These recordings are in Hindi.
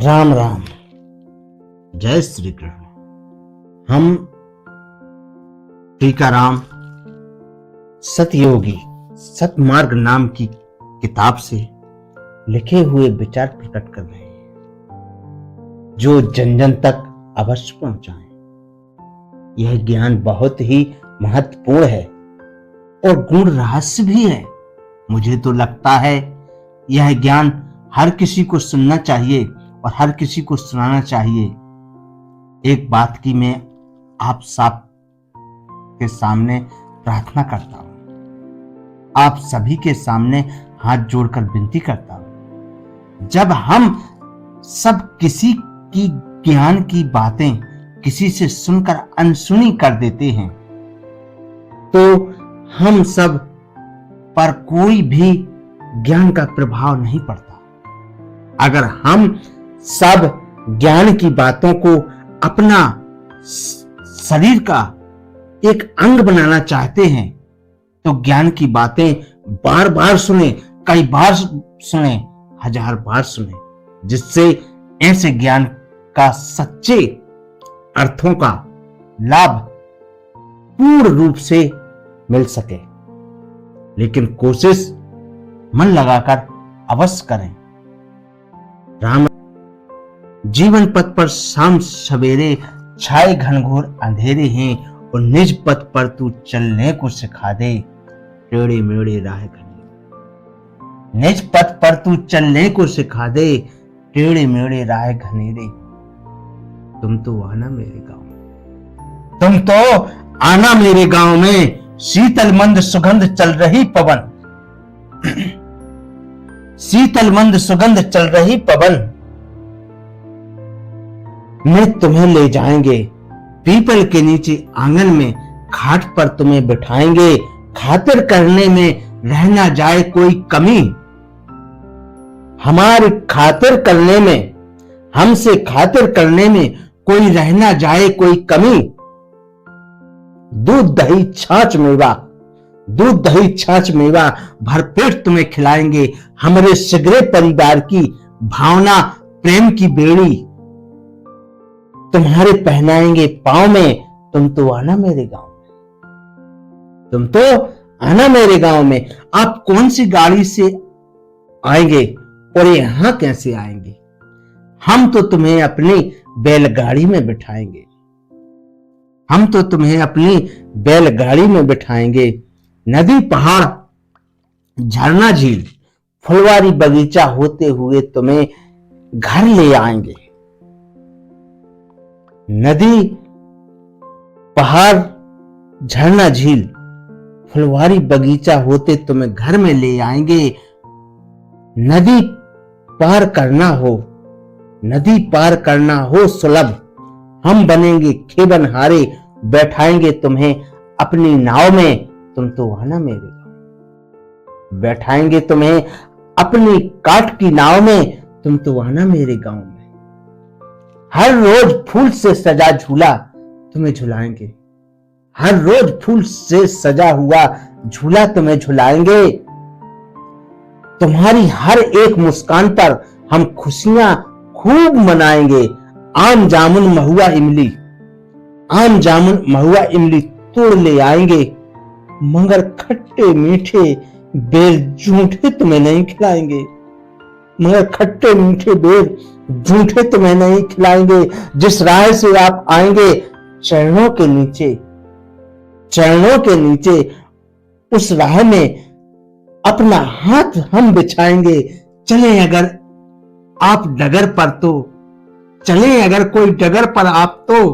राम राम। जय श्री कृष्ण। हम टीकाराम सतयोगी सतमार्ग नाम की किताब से लिखे हुए विचार प्रकट कर रहे हैं जो जन जन तक अवश्य पहुंचाएं। यह ज्ञान बहुत ही महत्वपूर्ण है और गूढ़ रहस्य भी है। मुझे तो लगता है यह ज्ञान हर किसी को सुनना चाहिए और हर किसी को सुनाना चाहिए। एक बात की मैं आप सब के सामने प्रार्थना करता हूं, आप सभी के सामने हाथ जोड़कर विनती करता हूं। जब हम सब किसी की ज्ञान की बातें किसी से सुनकर अनसुनी कर देते हैं तो हम सब पर कोई भी ज्ञान का प्रभाव नहीं पड़ता। अगर हम सब ज्ञान की बातों को अपना शरीर का एक अंग बनाना चाहते हैं तो ज्ञान की बातें बार बार सुने, कई बार सुने, हजार बार सुने, जिससे ऐसे ज्ञान का सच्चे अर्थों का लाभ पूर्ण रूप से मिल सके। लेकिन कोशिश मन लगाकर अवश्य करें। राम जीवन पथ पर शाम सवेरे छाए घनघोर अंधेरे हैं और निज पथ पर तू चलने को सिखा दे टेढ़े मेढ़े राह घनेरे। निज पथ पर तू चलने को सिखा दे टेढ़े मेढ़े राह घनेरे। तुम तो आना मेरे गांव में, तुम तो आना मेरे गांव में। शीतल मंद सुगंध चल रही पवन, शीतल मंद सुगंध चल रही पवन में तुम्हें ले जाएंगे। पीपल के नीचे आंगन में खाट पर तुम्हें बिठाएंगे। खातिर करने में रह ना जाए कोई कमी, हमारे खातिर करने में, हमसे खातिर करने में कोई रह ना जाए कोई कमी। दूध दही छाछ मेवा, दूध दही छाछ मेवा भरपेट तुम्हें खिलाएंगे। हमारे सिगरे परिवार की भावना प्रेम की बेड़ी तुम्हारे पहनाएंगे पांव में। तुम तो आना मेरे गांव में, तुम तो आना मेरे गांव में। आप कौन सी गाड़ी से आएंगे और यहां कैसे आएंगे? हम तो तुम्हें अपनी बैलगाड़ी में बिठाएंगे, हम तो तुम्हें अपनी बैलगाड़ी में बिठाएंगे। नदी पहाड़ झरना झील फुलवारी बगीचा होते हुए तुम्हें घर ले आएंगे। नदी पहाड़ झरना झील फुलवारी बगीचा होते तुम्हें घर में ले आएंगे। नदी पार करना हो, नदी पार करना हो सुलभ, हम बनेंगे खेबनहारे, बैठाएंगे तुम्हें अपनी नाव में। तुम तो आना मेरे गांव, बैठाएंगे तुम्हें अपनी काठ की नाव में। तुम तो आना मेरे गांव में। हर रोज फूल से सजा झूला तुम्हें झुलाएंगे, हर रोज फूल से सजा हुआ झूला तुम्हें झुलाएंगे। तुम्हारी हर एक मुस्कान पर हम खुशियां खूब मनाएंगे। आम जामुन महुआ इमली, आम जामुन महुआ इमली तोड़ ले आएंगे, मगर खट्टे मीठे बेर जूठे तुम्हें नहीं खिलाएंगे, मगर खट्टे मीठे बेर जूठे तुम्हें नहीं खिलाएंगे। जिस राह से आप आएंगे चरणों के नीचे, चरणों के नीचे उस राह में अपना हाथ हम बिछाएंगे। चले अगर आप डगर पर तो, चले अगर कोई डगर पर आप तो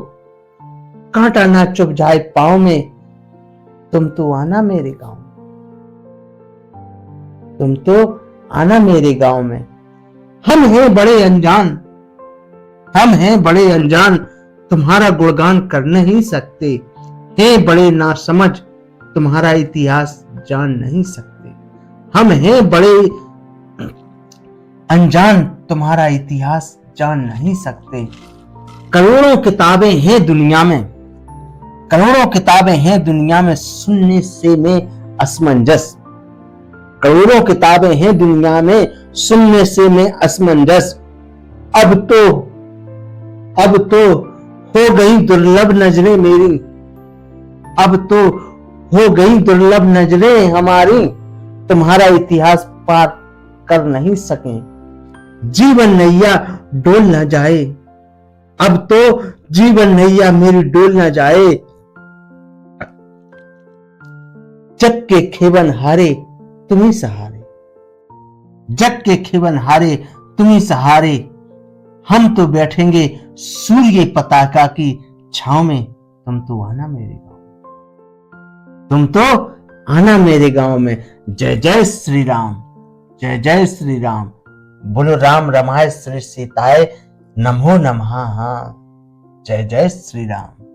कांटा ना चुभ जाए पांव में। तुम तो आना मेरे गांव में, तुम तो आना मेरे गांव में। हम हैं बड़े अनजान, हम हैं बड़े अनजान, तुम्हारा गुणगान कर नहीं सकते। हैं बड़े नासमझ, तुम्हारा इतिहास जान नहीं सकते। हम हैं बड़े अनजान, तुम्हारा इतिहास जान नहीं सकते। करोड़ों किताबें हैं दुनिया में, करोड़ों किताबें हैं दुनिया में, सुनने से में असमंजस। करोड़ों किताबें हैं दुनिया में, सुनने से में असमंजस। अब तो हो गई दुर्लभ नजरें मेरी, अब तो हो गई दुर्लभ नजरें हमारी, तुम्हारा इतिहास पार कर नहीं सके, जीवन नैया डोल न जाए, अब तो जीवन नैया मेरी डोल न जाए। जग के खेवन हारे तुम्ही सहारे, जग के खेवन हारे तुम्ही सहारे, हम तो बैठेंगे सूर्य पताका की छांव में, तुम तो आना मेरे गांव, तुम तो आना मेरे गांव में। जय जय श्री राम, जय जय श्री राम। बोलो राम रमाय श्री सीताय नमो नमः। जय जय श्री राम।